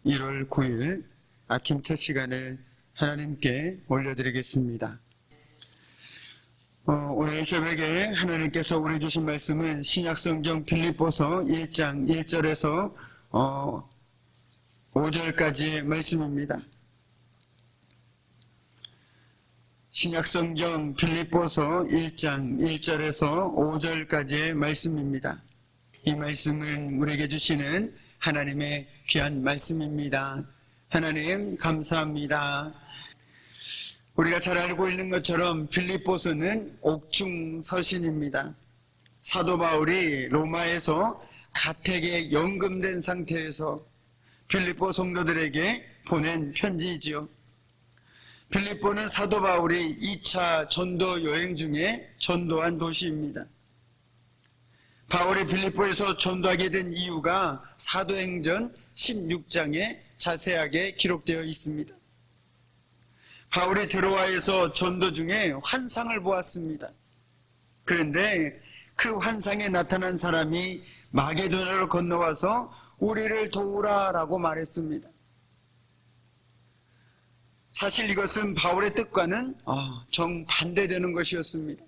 1월 9일 아침 첫 시간을 하나님께 올려드리겠습니다. 오늘 새벽에 하나님께서 우리 주신 말씀은 신약성경 빌립보서 1장 1절에서 5절까지의 말씀입니다. 신약성경 빌립보서 1장 1절에서 5절까지의 말씀입니다. 이 말씀은 우리에게 주시는 하나님의 귀한 말씀입니다. 하나님 감사합니다. 우리가 잘 알고 있는 것처럼 빌립보서는 옥중서신입니다. 사도 바울이 로마에서 가택에 연금된 상태에서 빌립보 성도들에게 보낸 편지이지요. 빌립보는 사도 바울이 2차 전도 여행 중에 전도한 도시입니다. 바울이 빌립보에서 전도하게 된 이유가 사도행전 16장에 자세하게 기록되어 있습니다. 바울이 드로아에서 전도 중에 환상을 보았습니다. 그런데 그 환상에 나타난 사람이 마게도냐로 건너와서 우리를 도우라라고 말했습니다. 사실 이것은 바울의 뜻과는 정반대되는 것이었습니다.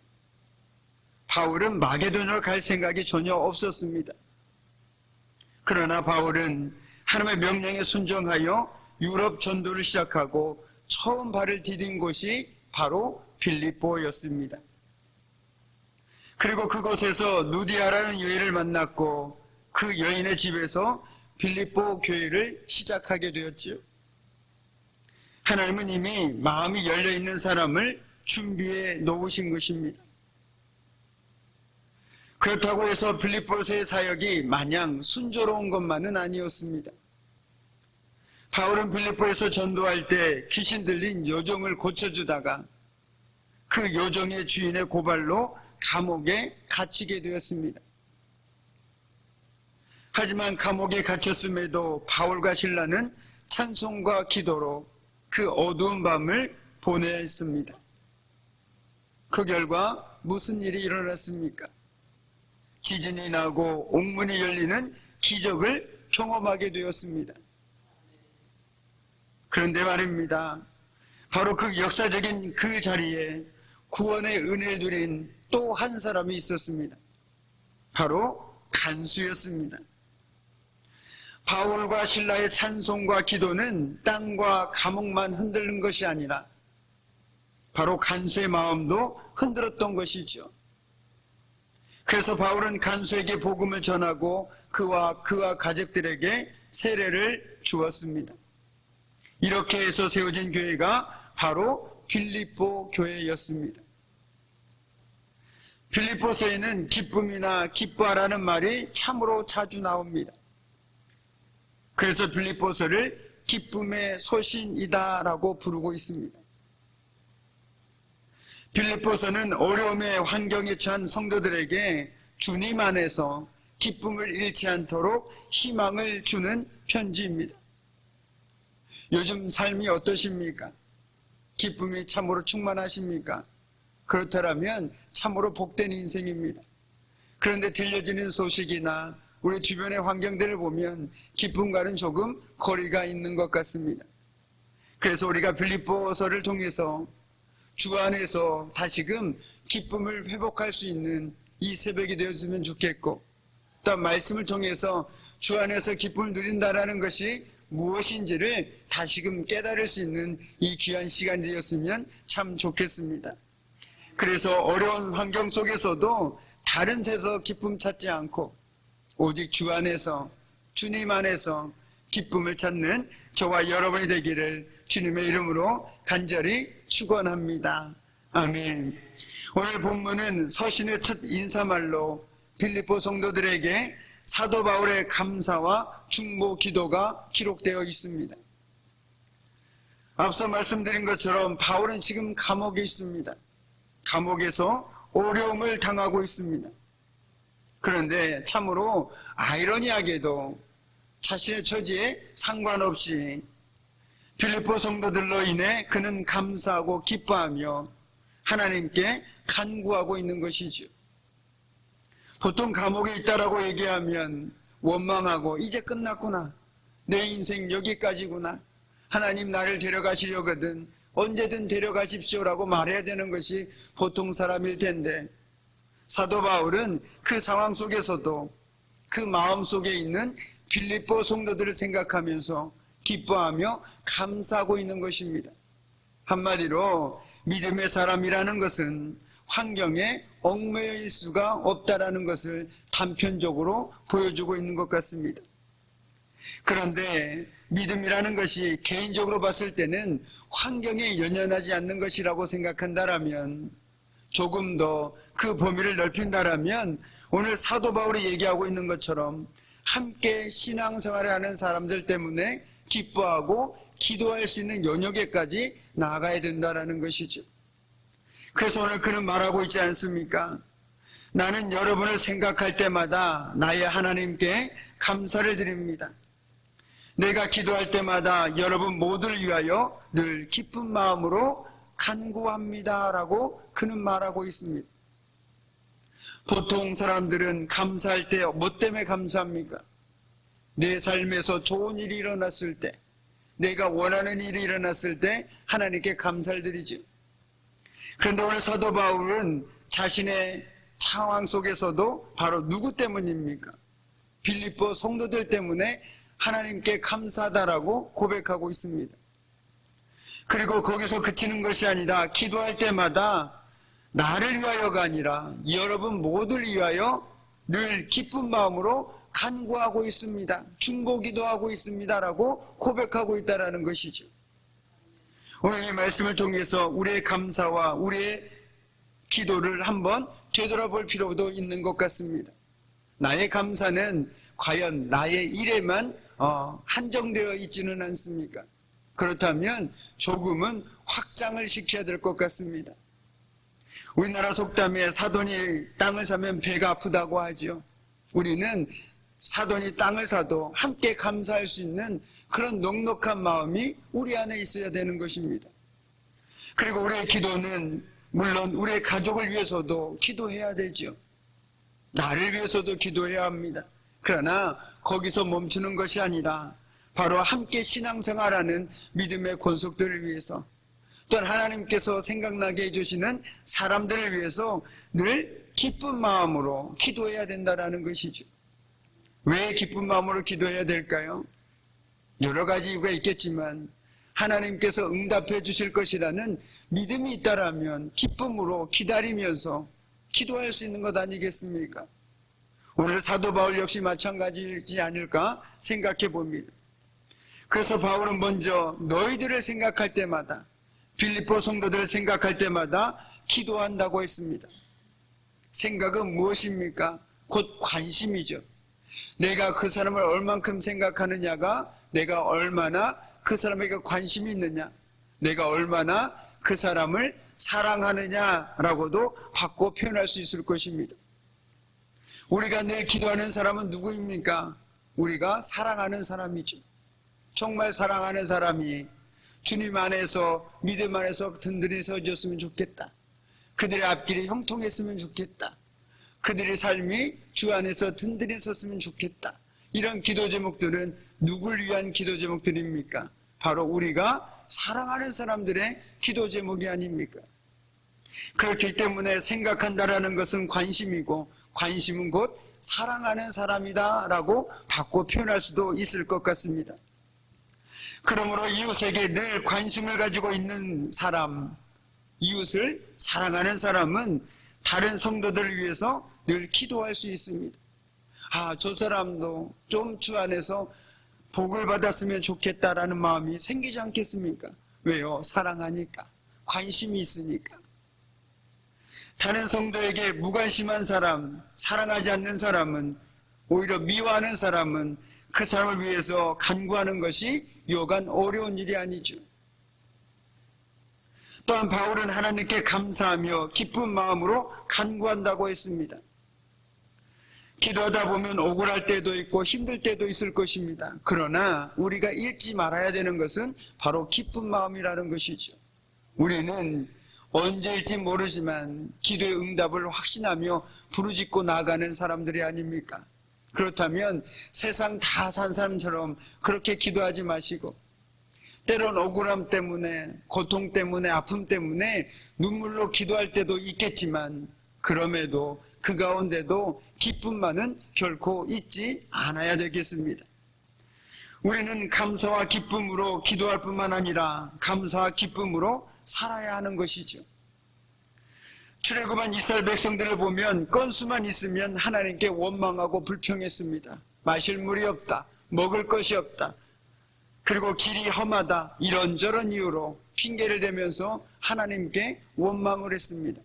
바울은 마게도냐로 갈 생각이 전혀 없었습니다. 그러나 바울은 하나님의 명령에 순종하여 유럽 전도를 시작하고 처음 발을 디딘 곳이 바로 빌립보였습니다. 그리고 그곳에서 누디아라는 여인을 만났고 그 여인의 집에서 빌립보 교회를 시작하게 되었지요. 하나님은 이미 마음이 열려있는 사람을 준비해 놓으신 것입니다. 그렇다고 해서 빌립보서의 사역이 마냥 순조로운 것만은 아니었습니다. 바울은 빌립보에서 전도할 때 귀신 들린 요정을 고쳐주다가 그 요정의 주인의 고발로 감옥에 갇히게 되었습니다. 하지만 감옥에 갇혔음에도 바울과 실라는 찬송과 기도로 그 어두운 밤을 보냈습니다. 그 결과 무슨 일이 일어났습니까? 지진이 나고 옥문이 열리는 기적을 경험하게 되었습니다. 그런데 말입니다. 바로 그 역사적인 그 자리에 구원의 은혜를 누린 또 한 사람이 있었습니다. 바로 간수였습니다. 바울과 실라의 찬송과 기도는 땅과 감옥만 흔들는 것이 아니라 바로 간수의 마음도 흔들었던 것이죠. 그래서 바울은 간수에게 복음을 전하고 그와 가족들에게 세례를 주었습니다. 이렇게 해서 세워진 교회가 바로 빌립보 교회였습니다. 빌립보서에는 기쁨이나 기뻐하라는 말이 참으로 자주 나옵니다. 그래서 빌립보서를 기쁨의 소신이다라고 부르고 있습니다. 빌립보서는 어려움의 환경에 처한 성도들에게 주님 안에서 기쁨을 잃지 않도록 희망을 주는 편지입니다. 요즘 삶이 어떠십니까? 기쁨이 참으로 충만하십니까? 그렇다면 참으로 복된 인생입니다. 그런데 들려지는 소식이나 우리 주변의 환경들을 보면 기쁨과는 조금 거리가 있는 것 같습니다. 그래서 우리가 빌립보서를 통해서 주 안에서 다시금 기쁨을 회복할 수 있는 이 새벽이 되었으면 좋겠고, 또 말씀을 통해서 주 안에서 기쁨을 누린다는 것이 무엇인지를 다시금 깨달을 수 있는 이 귀한 시간이 되었으면 참 좋겠습니다. 그래서 어려운 환경 속에서도 다른 데서 기쁨 찾지 않고 오직 주 안에서, 주님 안에서 기쁨을 찾는 저와 여러분이 되기를 주님의 이름으로 간절히 축원합니다. 아멘. 오늘 본문은 서신의 첫 인사말로 빌립보 성도들에게 사도 바울의 감사와 중보 기도가 기록되어 있습니다. 앞서 말씀드린 것처럼 바울은 지금 감옥에 있습니다. 감옥에서 어려움을 당하고 있습니다. 그런데 참으로 아이러니하게도 자신의 처지에 상관없이 빌립보 성도들로 인해 그는 감사하고 기뻐하며 하나님께 간구하고 있는 것이죠. 보통 감옥에 있다라고 얘기하면 원망하고 이제 끝났구나, 내 인생 여기까지구나. 하나님 나를 데려가시려거든 언제든 데려가십시오라고 말해야 되는 것이 보통 사람일 텐데, 사도 바울은 그 상황 속에서도 그 마음 속에 있는 빌립보 성도들을 생각하면서 기뻐하며 감사하고 있는 것입니다. 한마디로 믿음의 사람이라는 것은 환경에 얽매일 수가 없다라는 것을 단편적으로 보여주고 있는 것 같습니다. 그런데 믿음이라는 것이 개인적으로 봤을 때는 환경에 연연하지 않는 것이라고 생각한다라면, 조금 더 그 범위를 넓힌다라면 오늘 사도 바울이 얘기하고 있는 것처럼 함께 신앙생활을 하는 사람들 때문에 기뻐하고 기도할 수 있는 영역에까지 나아가야 된다는 것이죠. 그래서 오늘 그는 말하고 있지 않습니까? 나는 여러분을 생각할 때마다 나의 하나님께 감사를 드립니다. 내가 기도할 때마다 여러분 모두를 위하여 늘 기쁜 마음으로 간구합니다 라고 그는 말하고 있습니다. 보통 사람들은 감사할 때 뭐 때문에 감사합니까? 내 삶에서 좋은 일이 일어났을 때, 내가 원하는 일이 일어났을 때 하나님께 감사를 드리죠. 그런데 오늘 사도 바울은 자신의 상황 속에서도 바로 누구 때문입니까? 빌립보 성도들 때문에 하나님께 감사하다라고 고백하고 있습니다. 그리고 거기서 그치는 것이 아니라 기도할 때마다 나를 위하여가 아니라 여러분 모두를 위하여 늘 기쁜 마음으로 간구하고 있습니다. 중보기도 하고 있습니다라고 고백하고 있다라는 것이죠. 오늘 이 말씀을 통해서 우리의 감사와 우리의 기도를 한번 되돌아볼 필요도 있는 것 같습니다. 나의 감사는 과연 나의 일에만 한정되어 있지는 않습니까? 그렇다면 조금은 확장을 시켜야 될 것 같습니다. 우리나라 속담에 사돈이 땅을 사면 배가 아프다고 하죠. 우리는 사돈이 땅을 사도 함께 감사할 수 있는 그런 넉넉한 마음이 우리 안에 있어야 되는 것입니다. 그리고 우리의 기도는 물론 우리의 가족을 위해서도 기도해야 되죠. 나를 위해서도 기도해야 합니다. 그러나 거기서 멈추는 것이 아니라 바로 함께 신앙생활하는 믿음의 권속들을 위해서, 또한 하나님께서 생각나게 해주시는 사람들을 위해서 늘 기쁜 마음으로 기도해야 된다는 것이죠. 왜 기쁜 마음으로 기도해야 될까요? 여러 가지 이유가 있겠지만 하나님께서 응답해 주실 것이라는 믿음이 있다라면 기쁨으로 기다리면서 기도할 수 있는 것 아니겠습니까? 오늘 사도 바울 역시 마찬가지이지 않을까 생각해 봅니다. 그래서 바울은 먼저 너희들을 생각할 때마다, 빌립보 성도들을 생각할 때마다 기도한다고 했습니다. 생각은 무엇입니까? 곧 관심이죠. 내가 그 사람을 얼만큼 생각하느냐가 내가 얼마나 그 사람에게 관심이 있느냐, 내가 얼마나 그 사람을 사랑하느냐라고도 바꿔 표현할 수 있을 것입니다. 우리가 늘 기도하는 사람은 누구입니까? 우리가 사랑하는 사람이죠. 정말 사랑하는 사람이 주님 안에서, 믿음 안에서 든든히 서줬으면 좋겠다. 그들의 앞길이 형통했으면 좋겠다. 그들의 삶이 주 안에서 든든히 섰으면 좋겠다. 이런 기도 제목들은 누굴 위한 기도 제목들입니까? 바로 우리가 사랑하는 사람들의 기도 제목이 아닙니까? 그렇기 때문에 생각한다라는 것은 관심이고, 관심은 곧 사랑하는 사람이다 라고 바꿔 표현할 수도 있을 것 같습니다. 그러므로 이웃에게 늘 관심을 가지고 있는 사람, 이웃을 사랑하는 사람은 다른 성도들을 위해서 늘 기도할 수 있습니다. 저 사람도 좀 주 안에서 복을 받았으면 좋겠다라는 마음이 생기지 않겠습니까? 왜요? 사랑하니까, 관심이 있으니까. 다른 성도에게 무관심한 사람, 사랑하지 않는 사람은, 오히려 미워하는 사람은 그 사람을 위해서 간구하는 것이 여간 어려운 일이 아니죠. 또한 바울은 하나님께 감사하며 기쁜 마음으로 간구한다고 했습니다. 기도하다 보면 억울할 때도 있고 힘들 때도 있을 것입니다. 그러나 우리가 잃지 말아야 되는 것은 바로 기쁜 마음이라는 것이죠. 우리는 언제일지 모르지만 기도의 응답을 확신하며 부르짖고 나아가는 사람들이 아닙니까? 그렇다면 세상 다 산 사람처럼 그렇게 기도하지 마시고, 때론 억울함 때문에, 고통 때문에, 아픔 때문에 눈물로 기도할 때도 있겠지만, 그럼에도 그 가운데도 기쁨만은 결코 잊지 않아야 되겠습니다. 우리는 감사와 기쁨으로 기도할 뿐만 아니라 감사와 기쁨으로 살아야 하는 것이죠. 출애굽한 이스라엘 백성들을 보면 건수만 있으면 하나님께 원망하고 불평했습니다. 마실 물이 없다, 먹을 것이 없다, 그리고 길이 험하다, 이런저런 이유로 핑계를 대면서 하나님께 원망을 했습니다.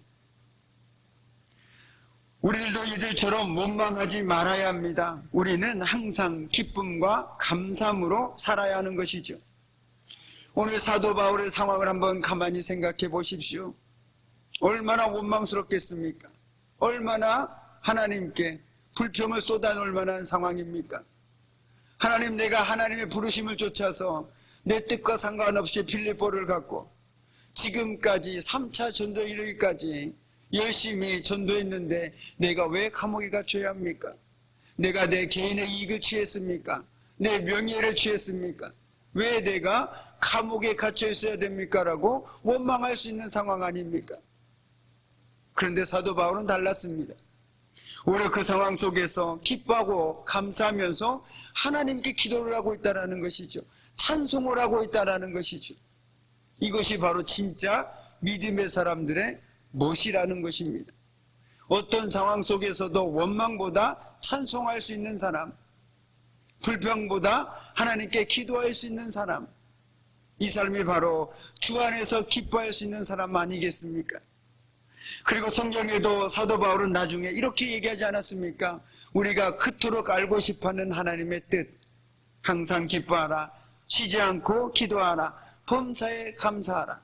우리들도 이들처럼 원망하지 말아야 합니다. 우리는 항상 기쁨과 감사함으로 살아야 하는 것이죠. 오늘 사도 바울의 상황을 한번 가만히 생각해 보십시오. 얼마나 원망스럽겠습니까? 얼마나 하나님께 불평을 쏟아놓을 만한 상황입니까? 하나님, 내가 하나님의 부르심을 쫓아서 내 뜻과 상관없이 빌립보를 갖고 지금까지 3차 전도 이르기까지 열심히 전도했는데 내가 왜 감옥에 갇혀야 합니까? 내가 내 개인의 이익을 취했습니까? 내 명예를 취했습니까? 왜 내가 감옥에 갇혀 있어야 됩니까? 라고 원망할 수 있는 상황 아닙니까? 그런데 사도 바울은 달랐습니다. 오히려 그 상황 속에서 기뻐하고 감사하면서 하나님께 기도를 하고 있다는 것이죠. 찬송을 하고 있다는 것이죠. 이것이 바로 진짜 믿음의 사람들의 멋이라는 것입니다. 어떤 상황 속에서도 원망보다 찬송할 수 있는 사람, 불평보다 하나님께 기도할 수 있는 사람, 이 사람이 바로 주 안에서 기뻐할 수 있는 사람 아니겠습니까? 그리고 성경에도 사도 바울은 나중에 이렇게 얘기하지 않았습니까? 우리가 그토록 알고 싶어하는 하나님의 뜻, 항상 기뻐하라, 쉬지 않고 기도하라, 범사에 감사하라.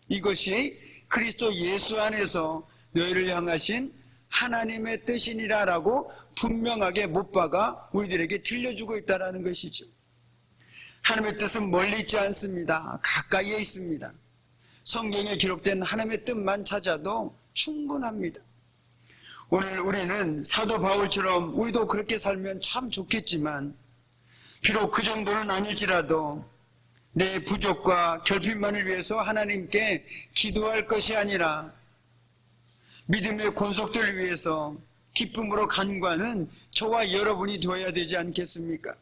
이것이 그리스도 예수 안에서 너희를 향하신 하나님의 뜻이니라라고 분명하게 못 박아 우리들에게 들려주고 있다는 것이죠. 하나님의 뜻은 멀리 있지 않습니다. 가까이에 있습니다. 성경에 기록된 하나님의 뜻만 찾아도 충분합니다. 오늘 우리는 사도 바울처럼 우리도 그렇게 살면 참 좋겠지만, 비록 그 정도는 아닐지라도 내 부족과 결핍만을 위해서 하나님께 기도할 것이 아니라 믿음의 권속들을 위해서 기쁨으로 간구하는 저와 여러분이 되어야 되지 않겠습니까?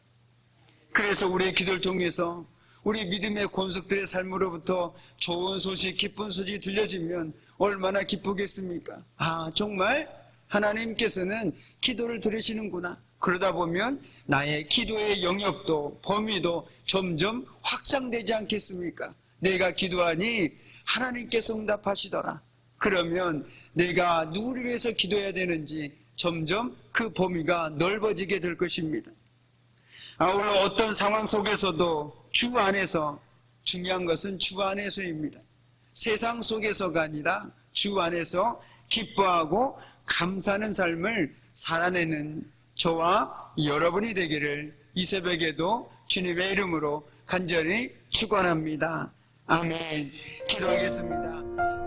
그래서 우리의 기도를 통해서 우리 믿음의 권속들의 삶으로부터 좋은 소식, 기쁜 소식이 들려지면 얼마나 기쁘겠습니까? 아, 정말 하나님께서는 기도를 들으시는구나. 그러다 보면 나의 기도의 영역도 범위도 점점 확장되지 않겠습니까? 내가 기도하니 하나님께서 응답하시더라. 그러면 내가 누구를 위해서 기도해야 되는지 점점 그 범위가 넓어지게 될 것입니다. 오늘 어떤 상황 속에서도 주 안에서, 중요한 것은 주 안에서입니다. 세상 속에서가 아니라 주 안에서 기뻐하고 감사하는 삶을 살아내는 저와 여러분이 되기를 이 새벽에도 주님의 이름으로 간절히 축원합니다. 아멘. 기도하겠습니다.